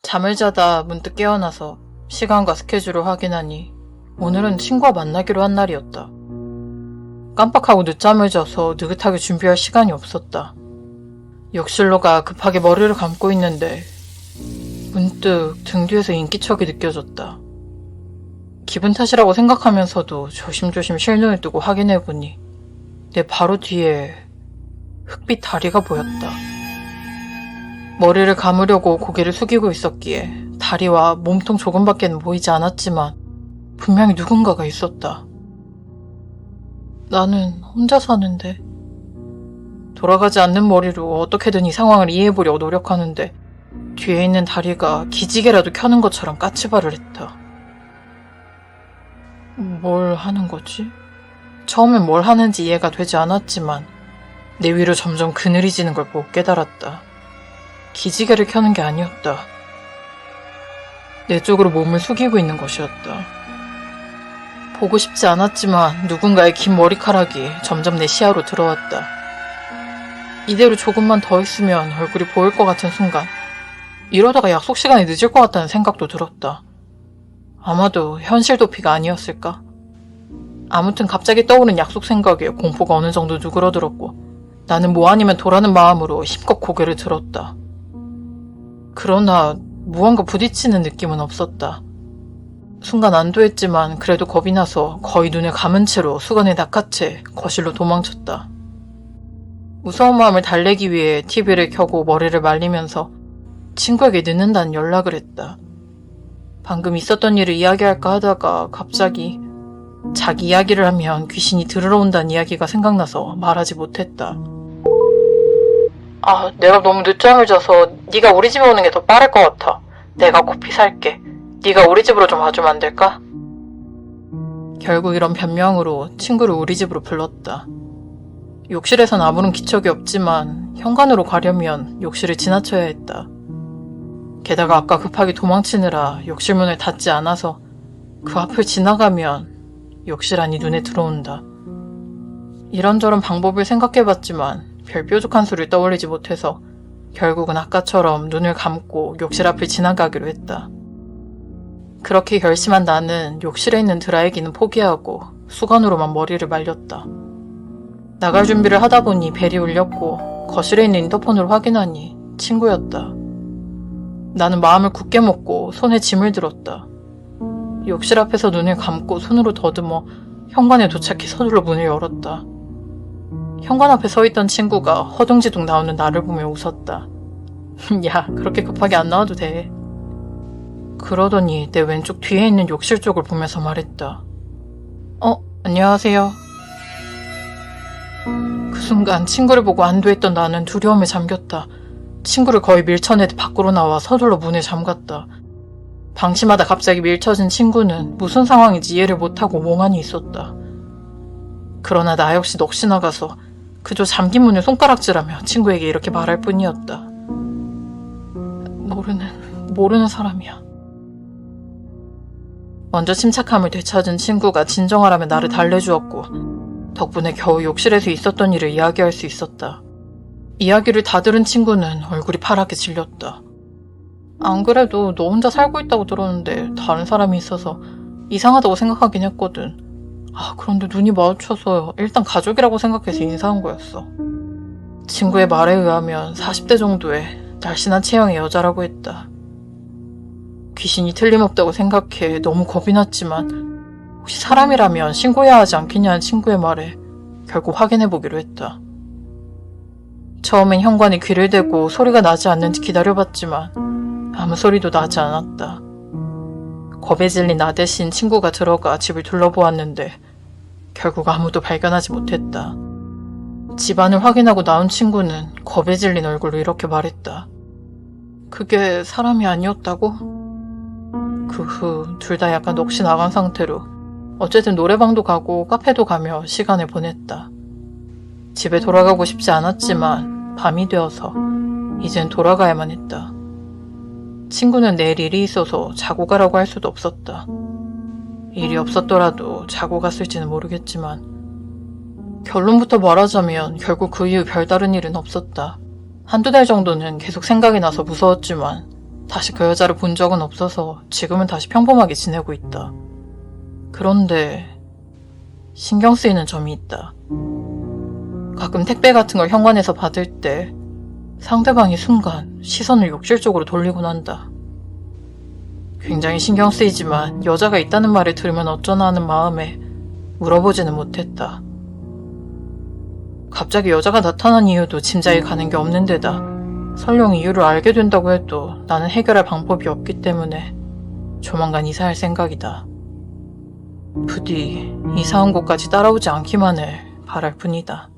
잠을 자다 문득 깨어나서 시간과 스케줄을 확인하니 오늘은 친구와 만나기로 한 날이었다. 깜빡하고 늦잠을 자서 느긋하게 준비할 시간이 없었다. 욕실로 가 급하게 머리를 감고 있는데 문득 등 뒤에서 인기척이 느껴졌다. 기분 탓이라고 생각하면서도 조심조심 실눈을 뜨고 확인해보니 내 바로 뒤에 흑빛 다리가 보였다. 머리를 감으려고 고개를 숙이고 있었기에 다리와 몸통 조금밖에는 보이지 않았지만 분명히 누군가가 있었다. 나는 혼자 사는데 돌아가지 않는 머리로 어떻게든 이 상황을 이해해보려고 노력하는데 뒤에 있는 다리가 기지개라도 켜는 것처럼 까치발을 했다. 뭘 하는 거지? 처음엔 뭘 하는지 이해가 되지 않았지만 내 위로 점점 그늘이 지는 걸 보고 깨달았다. 기지개를 켜는 게 아니었다. 내 쪽으로 몸을 숙이고 있는 것이었다. 보고 싶지 않았지만 누군가의 긴 머리카락이 점점 내 시야로 들어왔다. 이대로 조금만 더 있으면 얼굴이 보일 것 같은 순간 이러다가 약속 시간이 늦을 것 같다는 생각도 들었다. 아마도 현실 도피가 아니었을까? 아무튼 갑자기 떠오른 약속 생각에 공포가 어느 정도 누그러들었고 나는 뭐 아니면 도라는 마음으로 힘껏 고개를 들었다. 그러나 무언가 부딪히는 느낌은 없었다. 순간 안도했지만 그래도 겁이 나서 거의 눈을 감은 채로 수건에 낚아채 거실로 도망쳤다. 무서운 마음을 달래기 위해 TV를 켜고 머리를 말리면서 친구에게 늦는다는 연락을 했다. 방금 있었던 일을 이야기할까 하다가 갑자기 자기 이야기를 하면 귀신이 들으러 온다는 이야기가 생각나서 말하지 못했다. 내가 너무 늦잠을 자서 네가 우리 집에 오는 게 더 빠를 것 같아. 내가 커피 살게. 네가 우리 집으로 좀 와주면 안 될까? 결국 이런 변명으로 친구를 우리 집으로 불렀다. 욕실에선 아무런 기척이 없지만 현관으로 가려면 욕실을 지나쳐야 했다. 게다가 아까 급하게 도망치느라 욕실 문을 닫지 않아서 그 앞을 지나가면 욕실 안이 눈에 들어온다. 이런저런 방법을 생각해봤지만 별 뾰족한 수를 떠올리지 못해서 결국은 아까처럼 눈을 감고 욕실 앞을 지나가기로 했다. 그렇게 결심한 나는 욕실에 있는 드라이기는 포기하고 수건으로만 머리를 말렸다. 나갈 준비를 하다 보니 벨이 울렸고 거실에 있는 인터폰을 확인하니 친구였다. 나는 마음을 굳게 먹고 손에 짐을 들었다. 욕실 앞에서 눈을 감고 손으로 더듬어 현관에 도착해 서둘러 문을 열었다. 현관 앞에 서 있던 친구가 허둥지둥 나오는 나를 보며 웃었다. 야, 그렇게 급하게 안 나와도 돼. 그러더니 내 왼쪽 뒤에 있는 욕실 쪽을 보면서 말했다. 안녕하세요. 그 순간 친구를 보고 안도했던 나는 두려움에 잠겼다. 친구를 거의 밀쳐내듯 밖으로 나와 서둘러 문을 잠갔다. 방심하다 갑자기 밀쳐진 친구는 무슨 상황인지 이해를 못하고 멍하니 있었다. 그러나 나 역시 넋이 나가서 그저 잠긴 문을 손가락질하며 친구에게 이렇게 말할 뿐이었다. 모르는 사람이야. 먼저 침착함을 되찾은 친구가 진정하라며 나를 달래주었고 덕분에 겨우 욕실에서 있었던 일을 이야기할 수 있었다. 이야기를 다 들은 친구는 얼굴이 파랗게 질렸다. 안 그래도 너 혼자 살고 있다고 들었는데 다른 사람이 있어서 이상하다고 생각하긴 했거든. 그런데 눈이 마주쳐서 일단 가족이라고 생각해서 인사한 거였어. 친구의 말에 의하면 40대 정도의 날씬한 체형의 여자라고 했다. 귀신이 틀림없다고 생각해 너무 겁이 났지만 혹시 사람이라면 신고해야 하지 않겠냐는 친구의 말에 결국 확인해보기로 했다. 처음엔 현관에 귀를 대고 소리가 나지 않는지 기다려봤지만 아무 소리도 나지 않았다. 겁에 질린 나 대신 친구가 들어가 집을 둘러보았는데 결국 아무도 발견하지 못했다. 집안을 확인하고 나온 친구는 겁에 질린 얼굴로 이렇게 말했다. 그게 사람이 아니었다고? 그 후 둘 다 약간 넋이 나간 상태로 어쨌든 노래방도 가고 카페도 가며 시간을 보냈다. 집에 돌아가고 싶지 않았지만 밤이 되어서 이젠 돌아가야만 했다. 친구는 내일 일이 있어서 자고 가라고 할 수도 없었다. 일이 없었더라도 자고 갔을지는 모르겠지만 결론부터 말하자면 결국 그 이후 별다른 일은 없었다. 한두 달 정도는 계속 생각이 나서 무서웠지만 다시 그 여자를 본 적은 없어서 지금은 다시 평범하게 지내고 있다. 그런데 신경 쓰이는 점이 있다. 가끔 택배 같은 걸 현관에서 받을 때 상대방이 순간 시선을 욕실 쪽으로 돌리곤 한다. 굉장히 신경 쓰이지만 여자가 있다는 말을 들으면 어쩌나 하는 마음에 물어보지는 못했다. 갑자기 여자가 나타난 이유도 짐작이 가는 게 없는 데다 설령 이유를 알게 된다고 해도 나는 해결할 방법이 없기 때문에 조만간 이사할 생각이다. 부디 이사 온 곳까지 따라오지 않기만을 바랄 뿐이다.